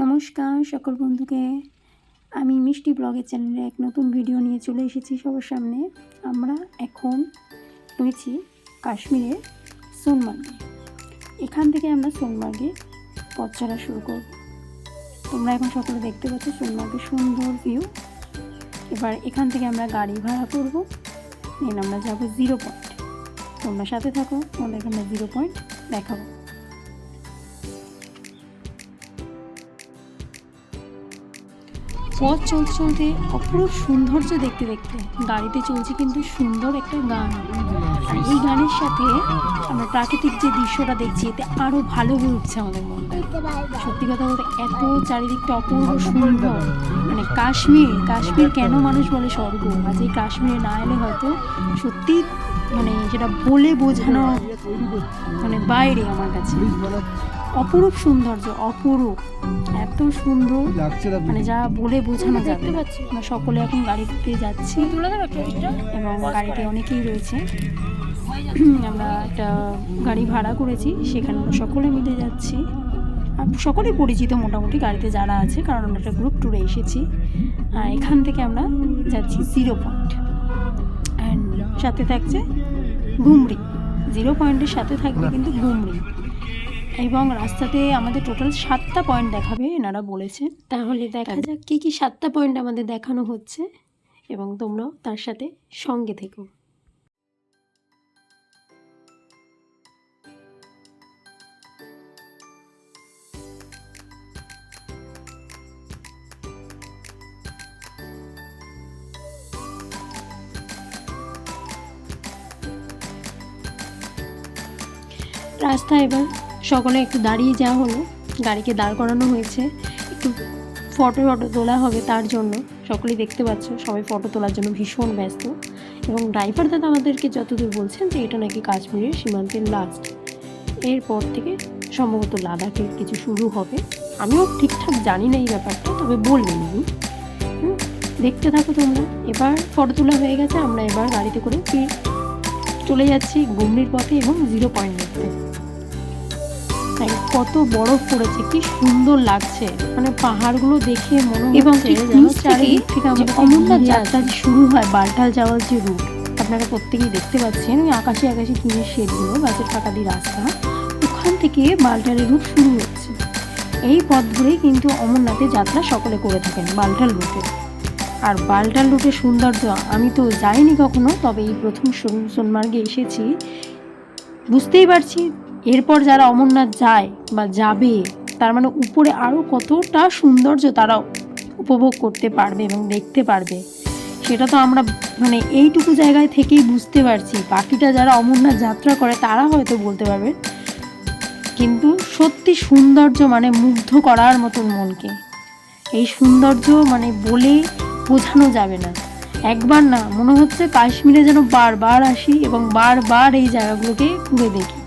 নমস্কার সকল বন্ধুকে। আমি মিষ্টি ব্লগের চ্যানেলে এক নতুন ভিডিও নিয়ে চলে এসেছি সবার সামনে। আমরা এখন রয়েছি কাশ্মীরের সোনমার্গে। এখান থেকে আমরা সোনমার্গে পথ চলা শুরু করব। তোমরা এখন সকলে দেখতে পাচ্ছ সোনমার্গের সুন্দর ভিউ। এবার এখান থেকে আমরা গাড়ি ভাড়া করব, দেন আমরা যাবো 0 পয়েন্ট। তোমরা সাথে থাকো, তোমাদেরকে আমরা 0 পয়েন্ট দেখাবো। পথ চলতে চলতে অপরূপ সৌন্দর্য দেখতে দেখতে গাড়িতে চলছে কিন্তু সুন্দর একটা গান। আর এই গানের সাথে আমরা প্রাকৃতিক যে দৃশ্যটা দেখছি এতে আরও ভালো হয়ে উঠছে আমাদের মনটা। সত্যি কথা বলতে এত চারিদিকটা অপূর্ব সুন্দর, মানে কাশ্মীর কেন মানুষ বলে স্বর্গ। আজ এই কাশ্মীরে না এলে হয়তো সত্যি মানে যেটা বলে বোঝানো মানে বাইরে আমার কাছে। অপরূপ সৌন্দর্য, অপরূপ, এত সুন্দর মানে যা বলে বোঝানো যাবে। আমরা সকলে এখন গাড়িতে যাচ্ছি এবং গাড়িতে অনেকেই রয়েছে। আমরা একটা গাড়ি ভাড়া করেছি, সেখানে আমরা সকলে মিলে যাচ্ছি। আর সকলেই পরিচিত মোটামুটি গাড়িতে যারা আছে, কারণ আমরা একটা গ্রুপ ট্যুরে এসেছি। আর এখান থেকে আমরা যাচ্ছি 0 পয়েন্ট, অ্যান্ড সাথে থাকছে ঘুমরি। 0 পয়েন্টের সাথে থাকবে কিন্তু ঘুমরি। এবং রাস্তাতে আমাদের টোটাল 7টা পয়েন্ট দেখাবে এনারা বলেছেন। তাহলে দেখা যাক কী কী 7টা পয়েন্ট আমাদের দেখানো হচ্ছে, এবং তোমরাও তার সাথে সঙ্গে থেকো। রাস্তা এবার সকলে একটু দাঁড়িয়ে যাওয়া হলো, গাড়িকে দাঁড় করানো হয়েছে, একটু ফটো তোলা হবে তার জন্য। সকলেই দেখতে পাচ্ছ সবাই ফটো তোলার জন্য ভীষণ ব্যস্ত। এবং ড্রাইভার দাদা আমাদেরকে যতদূর বলছেন যে এটা নাকি কাশ্মীরের সীমান্তের লাস্ট, এরপর থেকে সম্ভবত লাদাখের কিছু শুরু হবে। আমিও ঠিকঠাক জানি না এই ব্যাপারটা, তবে বললেন উনি। দেখতে থাকো তোমরা। এবার ফটো তোলা হয়ে গেছে, আমরা এবার গাড়িতে করে চলে যাচ্ছি ঘুমরির পথে এবং 0 পয়েন্ট দেখতে। কত বরফ পড়েছে, কি সুন্দর লাগছে, মানে পাহাড়গুলো দেখে মনে হচ্ছে চারিদিক থেকে অমরনাথ যাত্রা শুরু হয়। বালটাল যাওয়ার যে রুট আপনারা প্রত্যেকেই দেখতে পাচ্ছেন, ওই আকাশে আকাশে টিনের শেডগুলো, গাছের ফাঁকা দিয়ে রাস্তা, ওখান থেকে বালটালের রুট শুরু হচ্ছে। এই পথ ধরেই কিন্তু অমরনাথের যাত্রা সকলে করে থাকেন, বালটাল রুটে। আর বালটাল রুটের সৌন্দর্য আমি তো যাইনি কখনো, তবে এই প্রথম সোনমার্গে এসেছি, বুঝতেই পারছি এরপর যারা অমরনাথ যায় বা যাবে, তার মানে উপরে আরও কতটা সৌন্দর্য তারা উপভোগ করতে পারবে এবং দেখতে পারবে। সেটা তো আমরা মানে এইটুকু জায়গায় থেকেই বুঝতে পারছি। বাকিটা যারা অমরনাথ যাত্রা করে তারা হয়তো বলতে পারবে, কিন্তু সত্যি সৌন্দর্য মানে মুগ্ধ করার মতন মনকে। এই সৌন্দর্য মানে বলে বোঝানো যাবে না। একবার না, মনে হচ্ছে কাশ্মীরে যেন বারবার আসি এবং বারবার এই জায়গাগুলোকে ঘুরে দেখি।